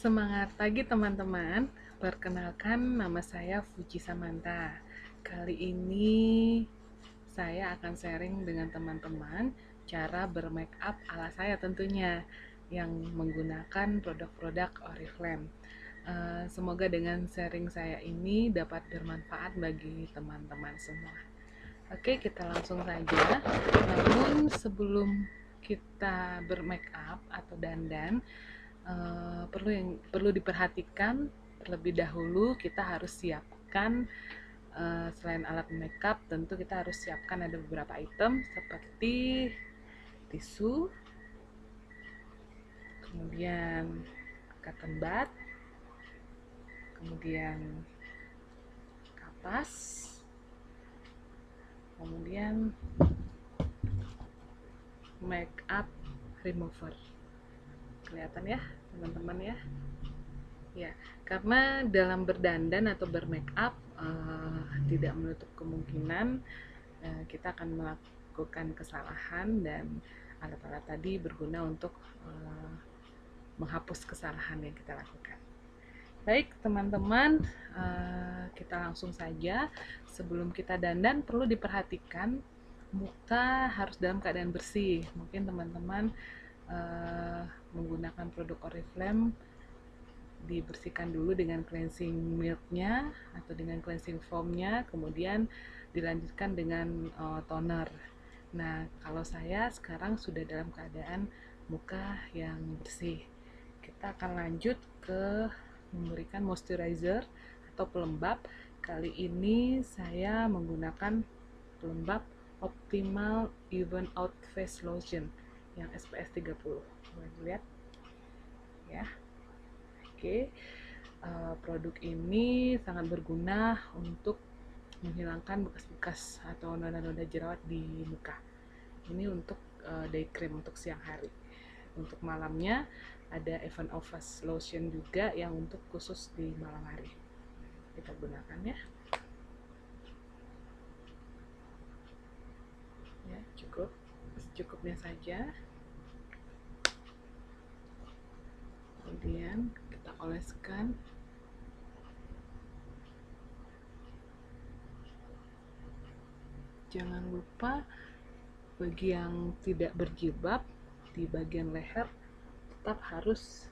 Semangat pagi teman-teman, perkenalkan nama saya Fuji Samantha. Kali ini saya akan sharing dengan teman-teman cara bermake up ala saya tentunya, yang menggunakan produk-produk Oriflame. Semoga dengan sharing saya ini dapat bermanfaat bagi teman-teman semua. Oke, kita langsung saja. Namun sebelum kita bermake up atau dandan, perlu diperhatikan terlebih dahulu. Kita harus siapkan, selain alat makeup, tentu kita harus siapkan ada beberapa item seperti tisu, kemudian cotton bud, kemudian kapas, kemudian makeup remover. Kelihatan ya teman-teman ya? Ya, karena dalam berdandan atau bermake up tidak menutup kemungkinan kita akan melakukan kesalahan, dan alat-alat tadi berguna untuk menghapus kesalahan yang kita lakukan. Baik teman-teman, kita langsung saja. Sebelum kita dandan perlu diperhatikan muka harus dalam keadaan bersih. Mungkin teman-teman menggunakan produk Oriflame, dibersihkan dulu dengan cleansing milknya atau dengan cleansing foamnya, kemudian dilanjutkan dengan toner. Nah, kalau saya sekarang sudah dalam keadaan muka yang bersih, kita akan lanjut ke memberikan moisturizer atau pelembab. Kali ini saya menggunakan pelembab Optimal Even Out Face Lotion yang SPF 30. Boleh lihat ya. Oke, produk ini sangat berguna untuk menghilangkan bekas-bekas atau noda-noda jerawat di muka. Ini untuk day cream untuk siang hari. Untuk malamnya ada Even Out Face Lotion juga yang untuk khusus di malam hari. Kita gunakan ya. Ya, cukup. Secukupnya saja. Kemudian kita oleskan. Jangan lupa bagi yang tidak berjilbab, di bagian leher tetap harus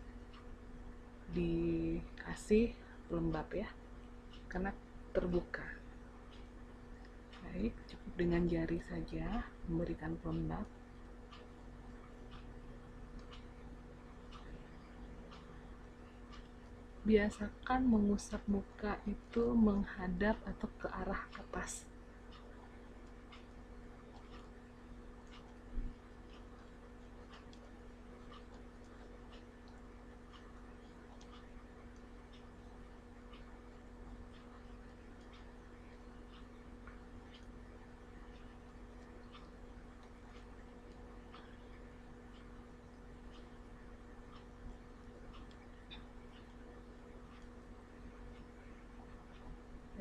dikasih pelembab ya, karena terbuka. Baik, cukup dengan jari saja memberikan pelembab. Biasakan mengusap muka itu menghadap atau ke arah kapas.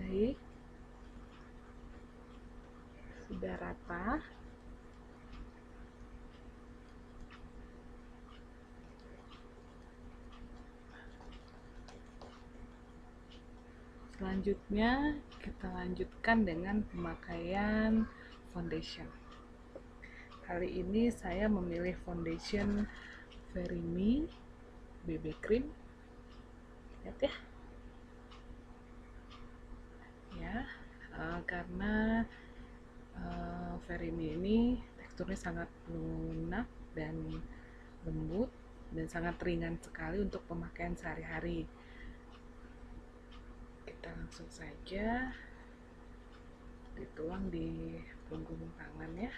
Baik, sudah rata. Selanjutnya kita lanjutkan dengan pemakaian foundation. Kali ini saya memilih foundation Verimi BB Cream. Lihat ya. Ya, karena Verimi ini teksturnya sangat lunak dan lembut dan sangat ringan sekali untuk pemakaian sehari-hari. Kita langsung saja dituang di punggung tangan ya.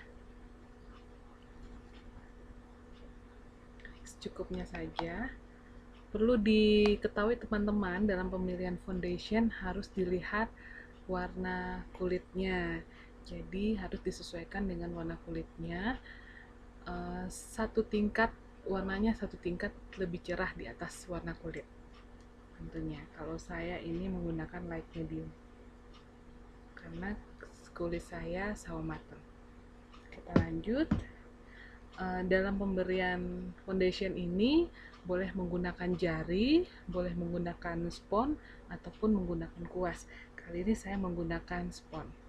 Secukupnya saja. Perlu diketahui teman-teman, dalam pemilihan foundation harus dilihat warna kulitnya. Jadi harus disesuaikan dengan warna kulitnya. Satu tingkat warnanya satu tingkat lebih cerah di atas warna kulit. Tentunya kalau saya ini menggunakan light medium karena kulit saya sawo matang. Kita lanjut. Dalam pemberian foundation ini Boleh menggunakan jari, boleh menggunakan spons, ataupun menggunakan kuas. Kali ini saya menggunakan spons.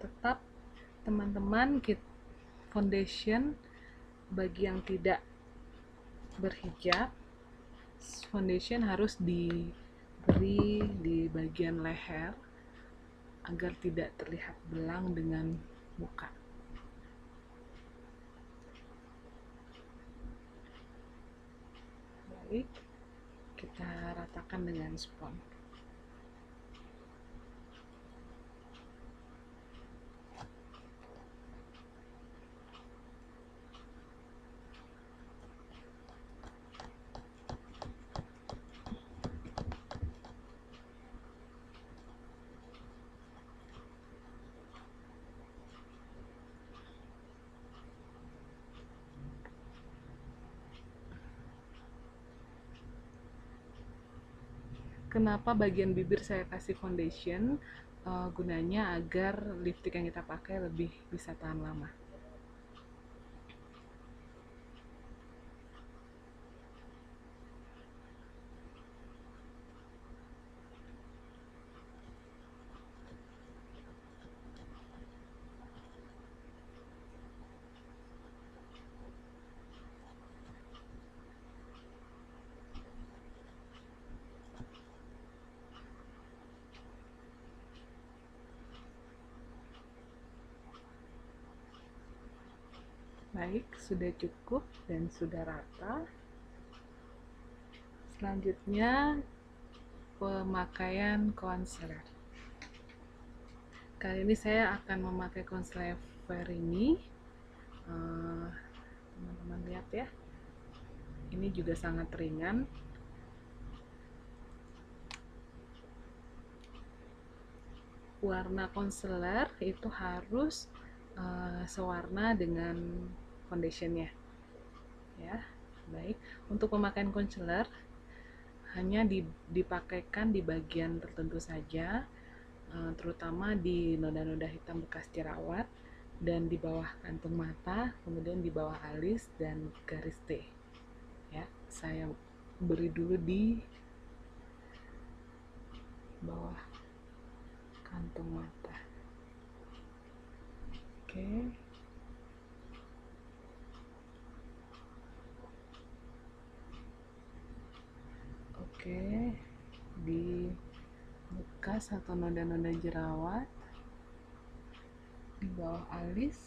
Tetap teman-teman, foundation bagi yang tidak berhijab, foundation harus diberi di bagian leher agar tidak terlihat belang dengan muka. Baik, kita ratakan dengan spons. Kenapa bagian bibir saya kasih foundation? Gunanya agar lipstick yang kita pakai lebih bisa tahan lama. Baik, sudah cukup dan sudah rata. Selanjutnya, pemakaian concealer. Kali ini saya akan memakai concealer ini. Teman-teman lihat ya, ini juga sangat ringan. Warna concealer itu harus sewarna dengan foundationnya, ya. Baik, untuk pemakaian concealer hanya dipakaikan di bagian tertentu saja, terutama di noda-noda hitam bekas jerawat dan di bawah kantung mata, kemudian di bawah alis dan garis T. Ya, saya beri dulu di bawah kantung mata. Oke. Oke, di bekas atau noda-noda jerawat, di bawah alis,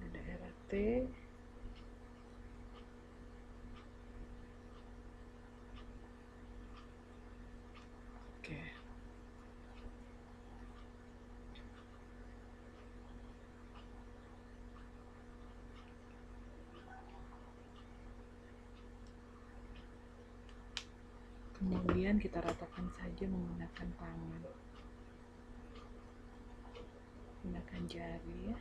di daerah T, oke. Kemudian kita ratakan saja menggunakan tangan, gunakan jari ya.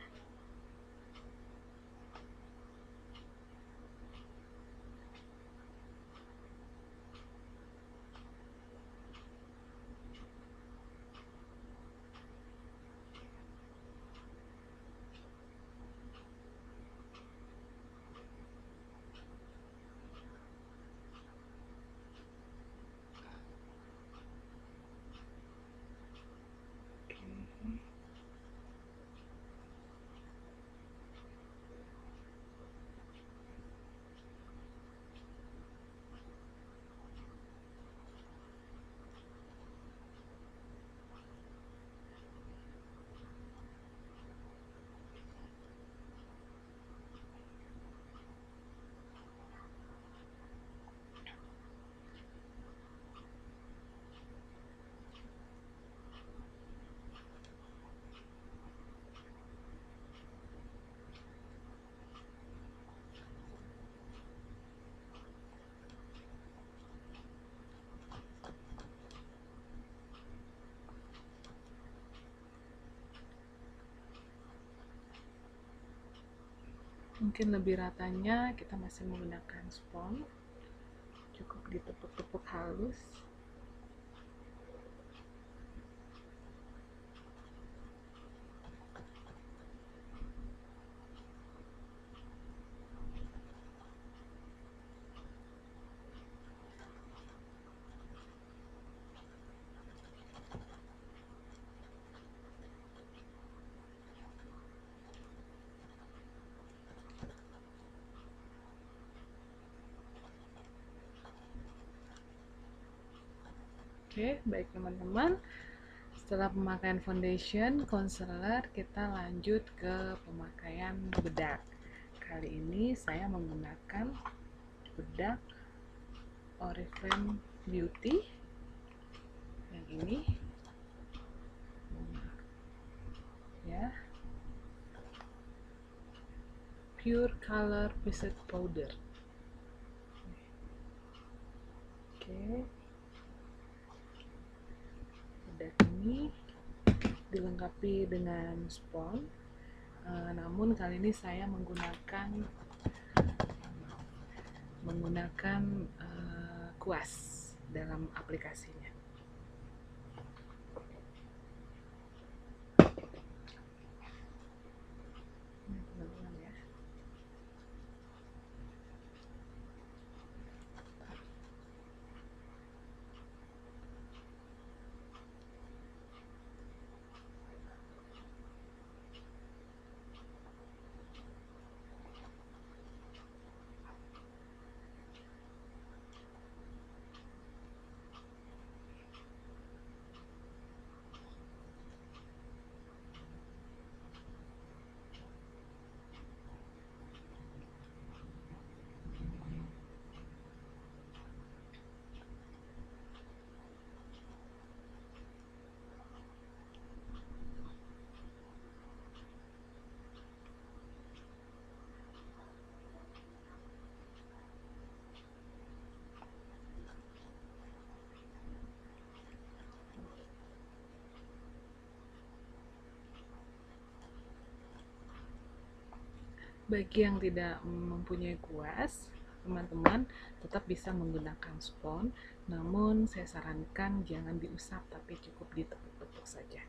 Mungkin lebih ratanya kita masih menggunakan spons, cukup ditepuk-tepuk halus. Oke, baik teman-teman. Setelah pemakaian foundation, concealer, kita lanjut ke pemakaian bedak. Kali ini saya menggunakan bedak Oriflame Beauty yang ini, ya, Pure Color Preset Powder. Oke, bedak ini dilengkapi dengan spons, namun kali ini saya menggunakan kuas dalam aplikasinya. Teman-teman ya. Bagi yang tidak mempunyai kuas, teman-teman tetap bisa menggunakan spons, namun saya sarankan jangan diusap tapi cukup ditepuk-tepuk saja.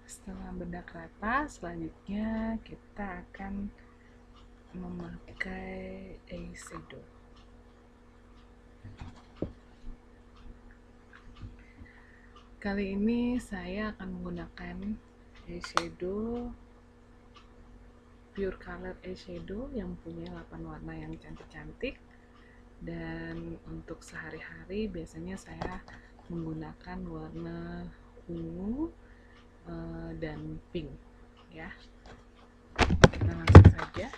Setelah bedak rata, selanjutnya kita akan memakai eyeshadow. Kali ini saya akan menggunakan eyeshadow Pure Color eyeshadow yang punya 8 warna yang cantik-cantik, dan untuk sehari-hari biasanya saya menggunakan warna ungu dan pink ya. Kita langsung saja.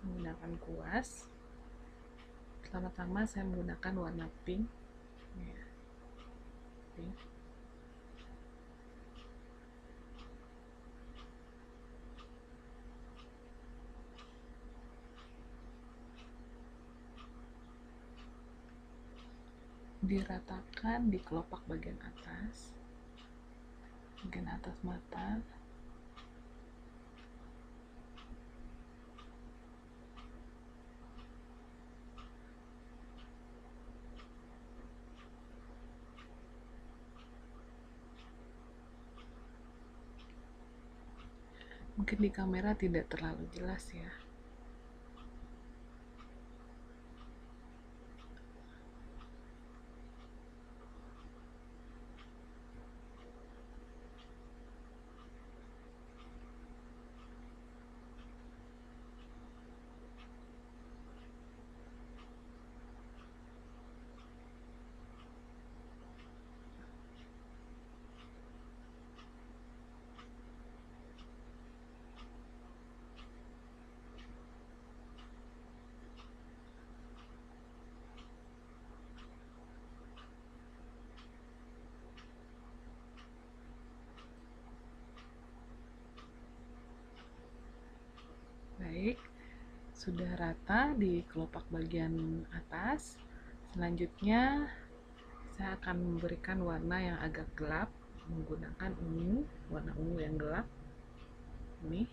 Menggunakan kuas. Pertama-tama saya menggunakan warna pink ya. Pink. Diratakan di kelopak bagian atas mata, Mungkin di kamera tidak terlalu jelas ya. Baik, sudah rata di kelopak bagian atas. Selanjutnya saya akan memberikan warna yang agak gelap menggunakan ungu, warna ungu yang gelap ini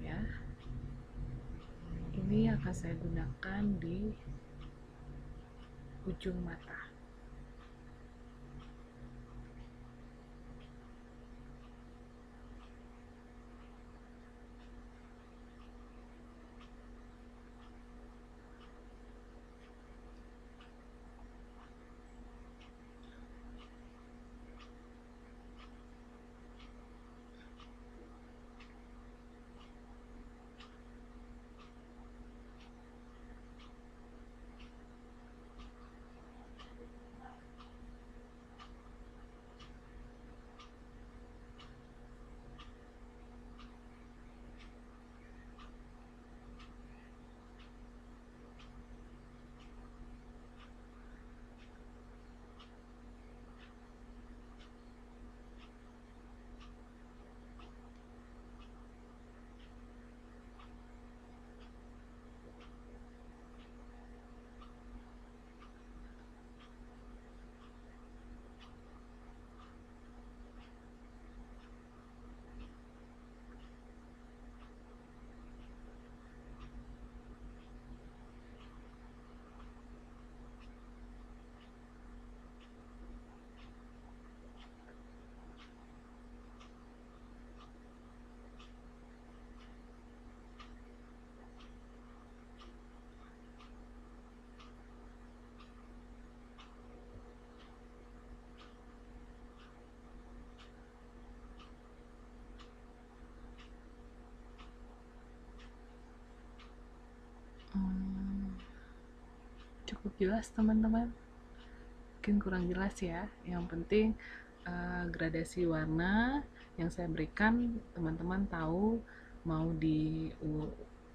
ya. Ini akan saya gunakan di ujung mata. Cukup jelas teman-teman? Mungkin kurang jelas ya. Yang penting gradasi warna yang saya berikan teman-teman tahu mau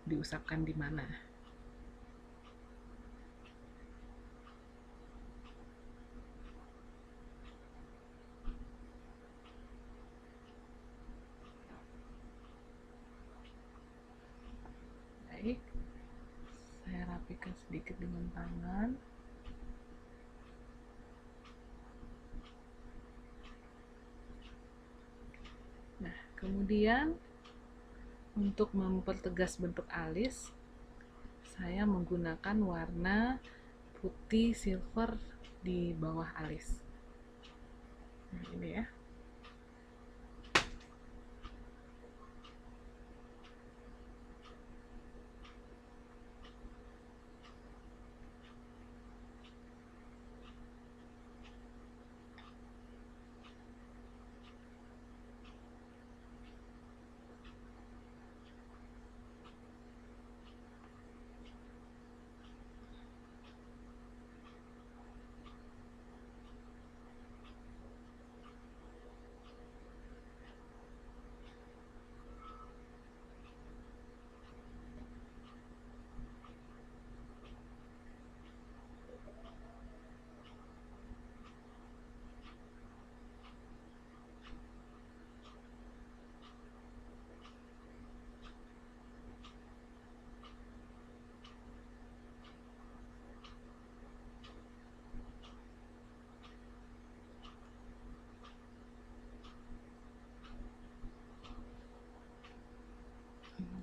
diusapkan di mana. Baik, saya rapikan sedikit dengan tangan. Nah, kemudian untuk mempertegas bentuk alis, saya menggunakan warna putih silver di bawah alis. Nah, ini ya.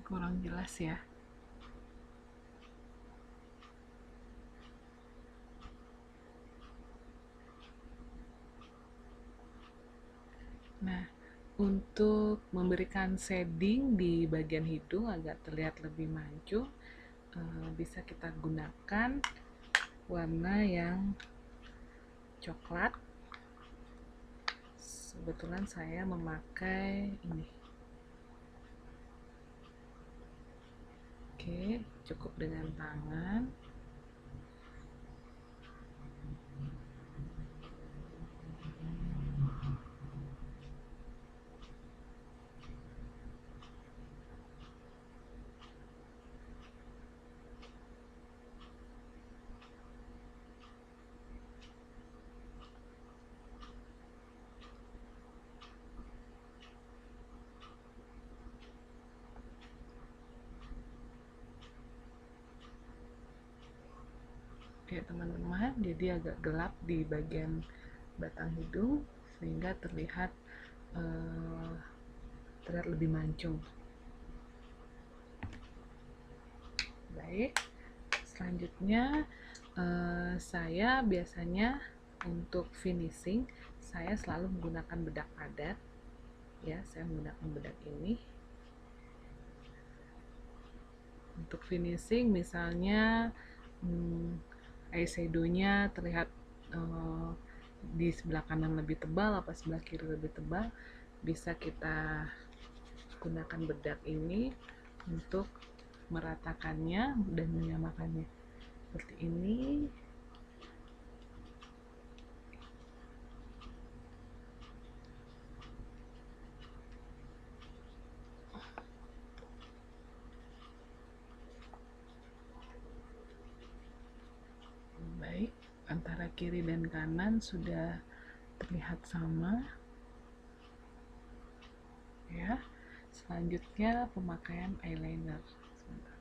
Kurang jelas ya. Nah, Untuk memberikan shading di bagian hidung agar terlihat lebih mancung, bisa kita gunakan warna yang coklat. Kebetulan saya memakai ini. Oke, cukup dengan tangan. Oke teman-teman, jadi agak gelap di bagian batang hidung sehingga terlihat lebih mancung. Baik, selanjutnya saya biasanya untuk finishing saya selalu menggunakan bedak padat. Ya, saya menggunakan bedak ini. Untuk finishing misalnya eyeshadow-nya terlihat di sebelah kanan lebih tebal apa sebelah kiri lebih tebal, bisa kita gunakan bedak ini untuk meratakannya dan menyamakannya seperti ini. Baik, antara kiri dan kanan sudah terlihat sama ya. Selanjutnya pemakaian eyeliner. Sebentar.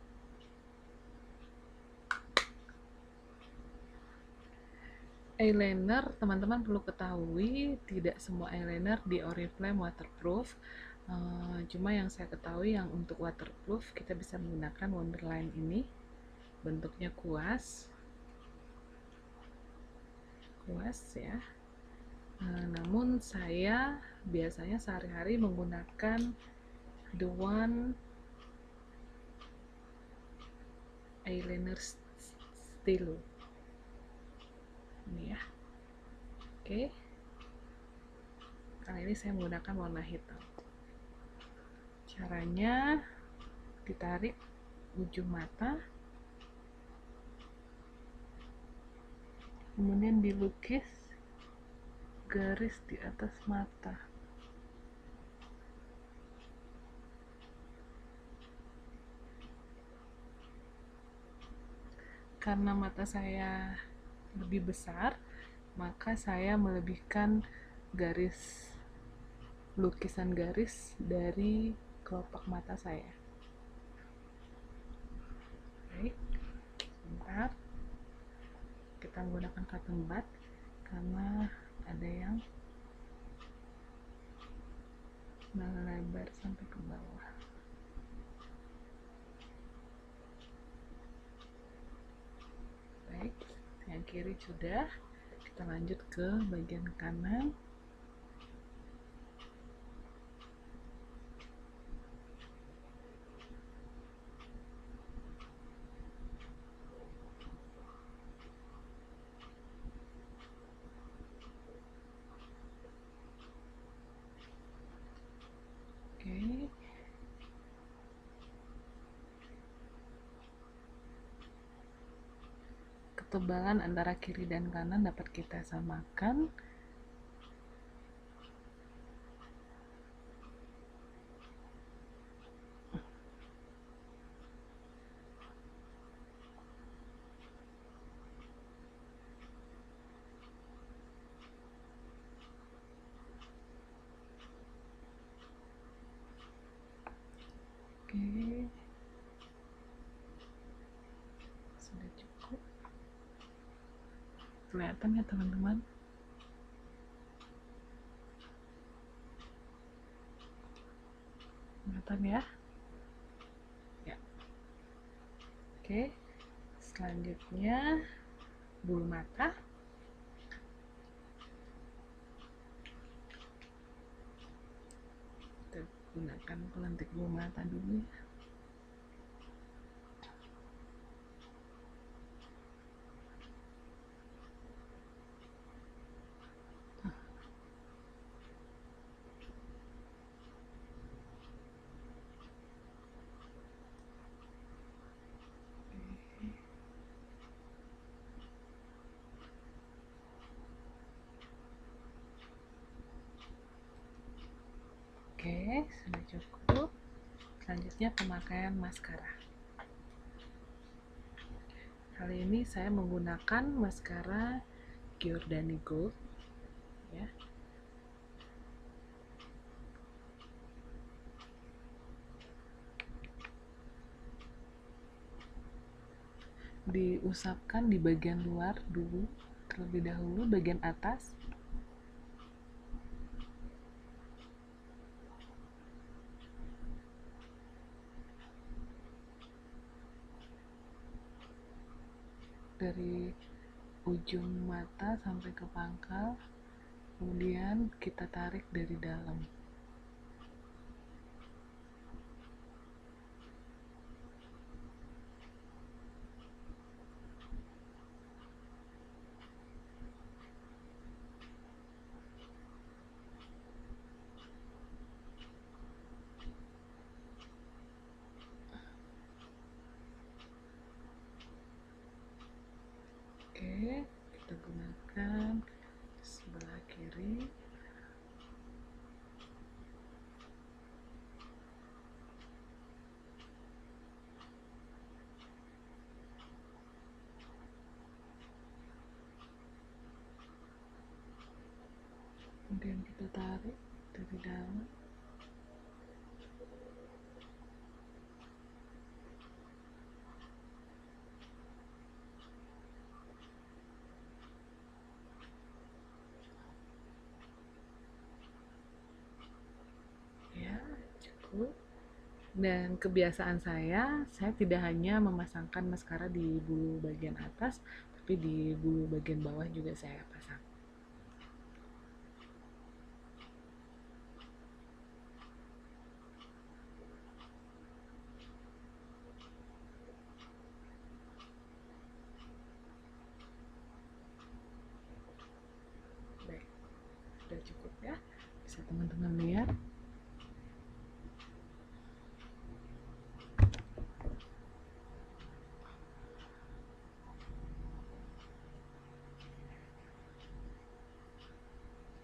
Eyeliner, teman-teman perlu ketahui tidak semua eyeliner di Oriflame waterproof. Cuma yang saya ketahui yang untuk waterproof kita bisa menggunakan Wonderline ini. Bentuknya kuas ya. Namun saya biasanya sehari-hari menggunakan The One eyeliner stylo ini ya. Oke, kali ini saya menggunakan warna hitam. Caranya ditarik ujung mata, kemudian dilukis garis di atas mata. Karena mata saya lebih besar, maka saya melebihkan lukisan garis dari kelopak mata saya. Baik, sebentar, kita menggunakan cotton bud karena ada yang melebar sampai ke bawah. Baik, yang kiri sudah. Kita lanjut ke bagian kanan. Oke. Ketebalan antara kiri dan kanan dapat kita samakan. Oke, sudah cukup. Kelihatan ya teman-teman? Kelihatan ya? Ya. Oke, selanjutnya bulu mata. gunakan pelentik bulu mata dulu ya. Oke, sudah cukup. Selanjutnya pemakaian maskara. Kali ini saya menggunakan maskara Giordani Gold ya. Diusapkan di bagian luar dulu terlebih dahulu, bagian atas. Dari ujung mata sampai ke pangkal, kemudian kita tarik dari dalam. Oke, kita gunakan sebelah kiri. Kemudian kita tarik dari dalam. Ya, cukup. Dan kebiasaan saya tidak hanya memasangkan maskara di bulu bagian atas, tapi di bulu bagian bawah juga saya pasang. Baik, sudah cukup ya. Bisa teman-teman lihat.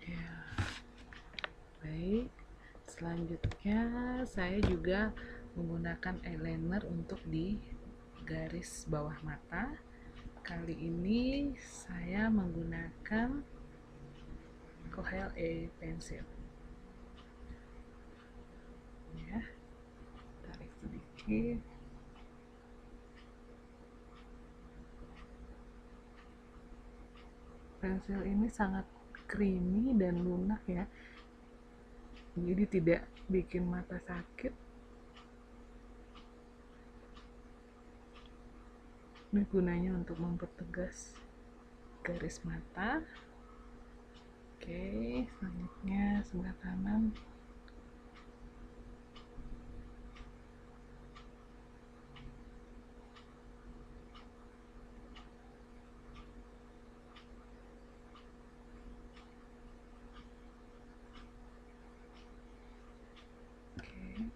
Ya, baik. Selanjutnya saya juga menggunakan eyeliner untuk di garis bawah mata. Kali ini saya menggunakan Kohel E Pencil. Ya, tarik sedikit. Pensil ini sangat creamy dan lunak ya, jadi tidak bikin mata sakit. Ini gunanya untuk mempertegas garis mata. Oke, selanjutnya sebelah kanan. Oke.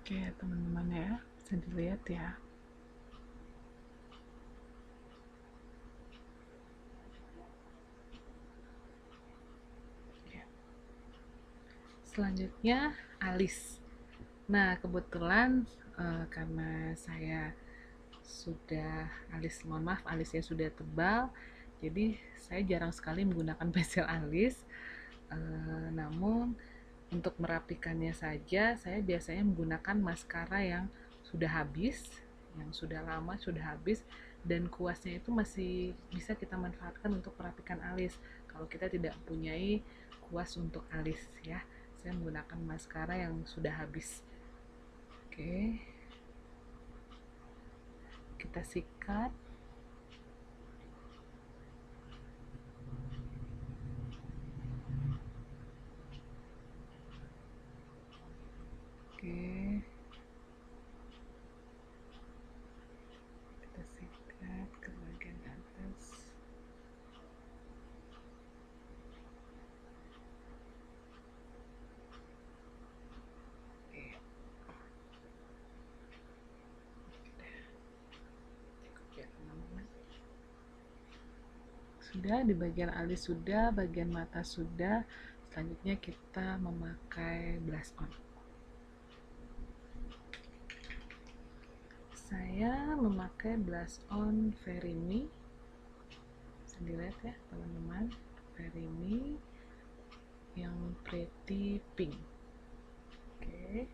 Oke, teman-teman ya, bisa dilihat ya. Selanjutnya alis. Nah, kebetulan karena saya sudah mohon maaf, alisnya sudah tebal, jadi saya jarang sekali menggunakan pensil alis. Namun untuk merapikannya saja, saya biasanya menggunakan maskara yang sudah habis, yang sudah lama, sudah habis, dan kuasnya itu masih bisa kita manfaatkan untuk merapikan alis kalau kita tidak mempunyai kuas untuk alis ya. Saya menggunakan maskara yang sudah habis. Oke, kita sikat. Sudah, di bagian alis sudah, bagian mata sudah. Selanjutnya kita memakai blush on. Saya memakai blush on Very Me. Bisa dilihat ya teman-teman, Very Me yang pretty pink. Oke.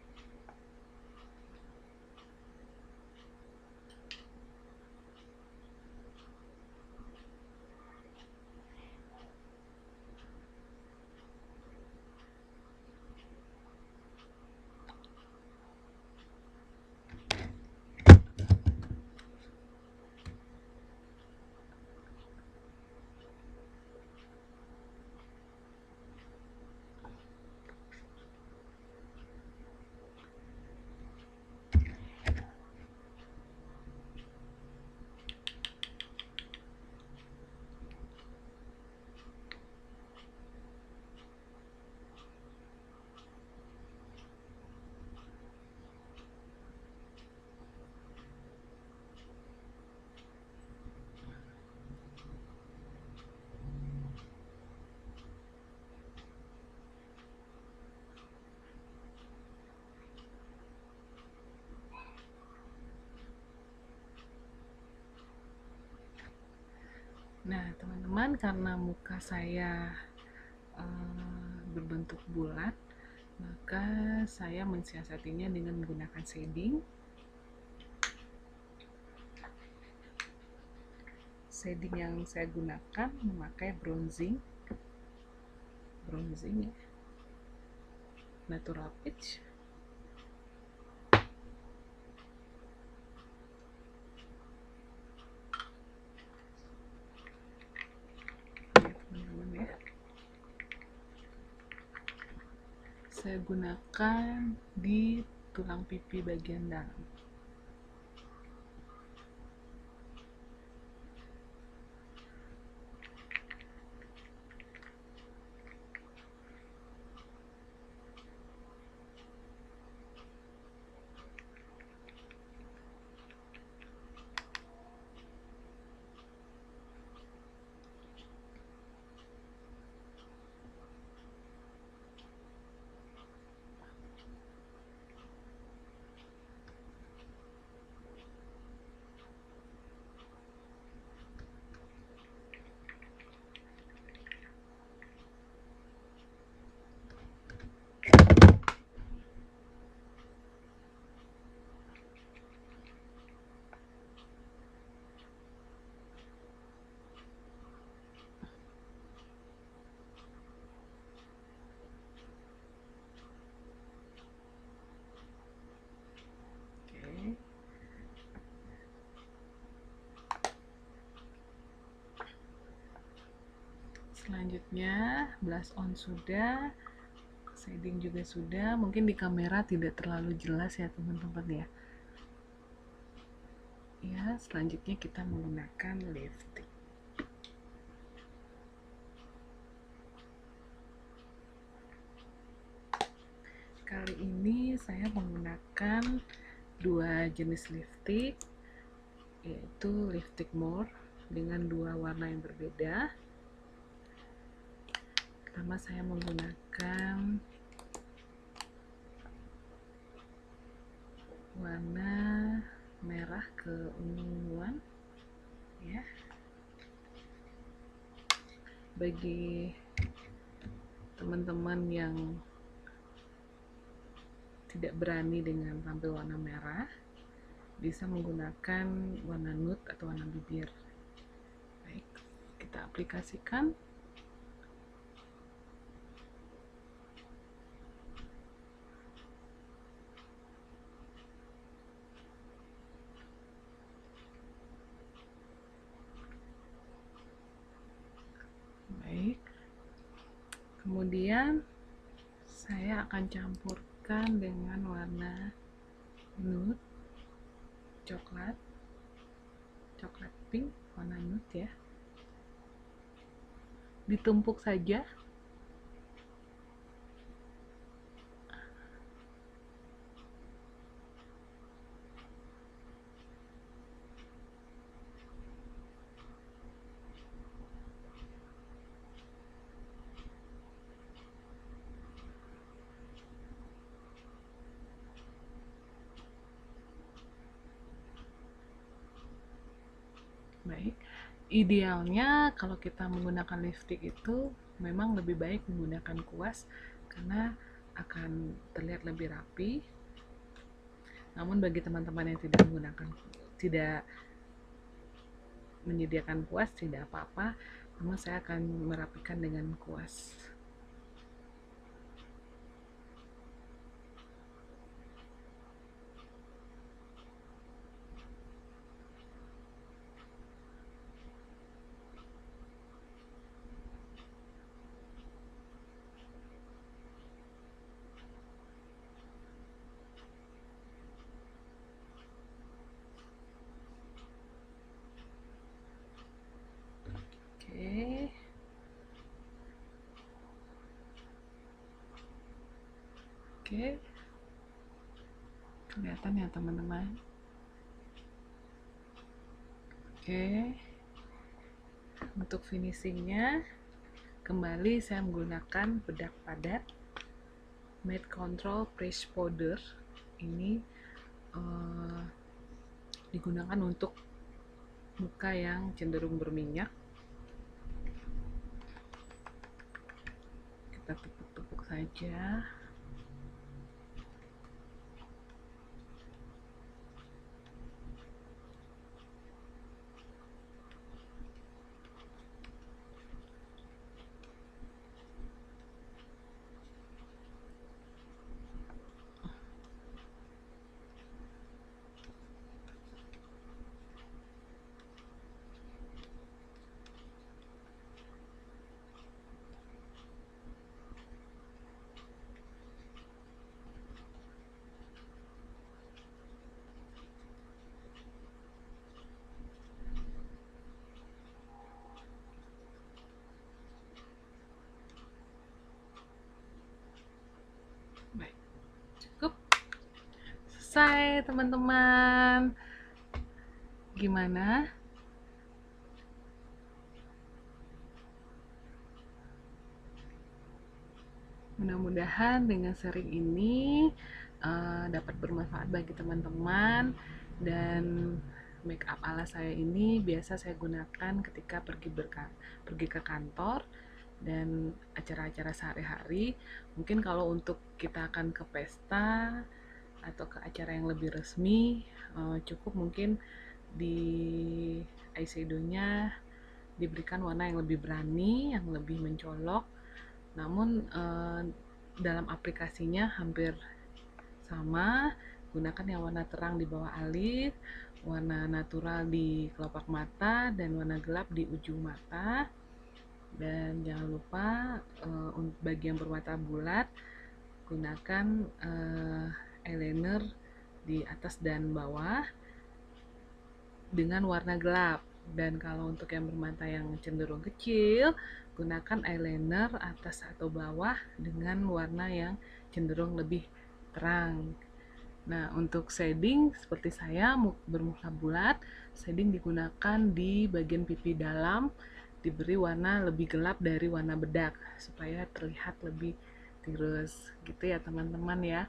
Nah, teman-teman, karena muka saya berbentuk bulat, maka saya mensiasatinya dengan menggunakan shading. Shading yang saya gunakan memakai bronzing ya, natural peach. Teman-teman ya, saya gunakan di tulang pipi bagian dalam. Selanjutnya blush on sudah, shading juga sudah. Mungkin di kamera tidak terlalu jelas ya teman-teman ya. Ya, selanjutnya kita menggunakan lipstick. Kali ini saya menggunakan dua jenis lipstick, yaitu lipstick more dengan dua warna yang berbeda. Pertama saya menggunakan warna merah keunguan ya. Bagi teman-teman yang tidak berani dengan tampil warna merah, bisa menggunakan warna nude atau warna bibir. Baik, kita aplikasikan. Baik, kemudian saya akan campurkan dengan warna nude, coklat pink, warna nude ya. Ditumpuk saja. Idealnya kalau kita menggunakan lipstick itu memang lebih baik menggunakan kuas karena akan terlihat lebih rapi. Namun bagi teman-teman yang tidak menyediakan kuas tidak apa-apa, namun saya akan merapikan dengan kuas. Oke. Oke. Kelihatan ya teman-teman. Oke. Untuk finishingnya, kembali saya menggunakan bedak padat Matte Control Press Powder. Ini digunakan untuk muka yang cenderung berminyak. Kita tepuk-tepuk saja. Baik, cukup. Selesai teman-teman. Gimana? Mudah-mudahan dengan sharing ini dapat bermanfaat bagi teman-teman, dan make up ala saya ini biasa saya gunakan ketika pergi ke kantor dan acara-acara sehari-hari. Mungkin kalau untuk kita akan ke pesta atau ke acara yang lebih resmi, cukup mungkin di eyeshadow-nya diberikan warna yang lebih berani, yang lebih mencolok. Namun dalam aplikasinya hampir sama, gunakan yang warna terang di bawah alis, warna natural di kelopak mata, dan warna gelap di ujung mata. Dan jangan lupa bagi yang bermata bulat, gunakan eyeliner di atas dan bawah dengan warna gelap. Dan kalau untuk yang bermata yang cenderung kecil, gunakan eyeliner atas atau bawah dengan warna yang cenderung lebih terang. Nah, untuk shading seperti saya bermuka bulat, shading digunakan di bagian pipi dalam, diberi warna lebih gelap dari warna bedak supaya terlihat lebih tirus gitu ya teman-teman ya.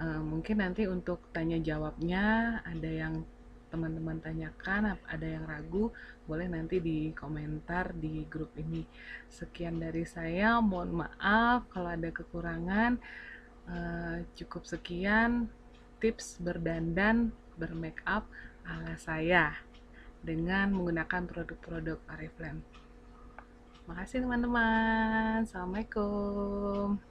Mungkin nanti untuk tanya jawabnya ada yang teman-teman tanyakan, ada yang ragu, boleh nanti di komentar di grup ini. Sekian dari saya, mohon maaf kalau ada kekurangan. Cukup sekian tips berdandan, bermake up ala saya dengan menggunakan produk-produk Oriflame. Makasih teman-teman. Assalamualaikum.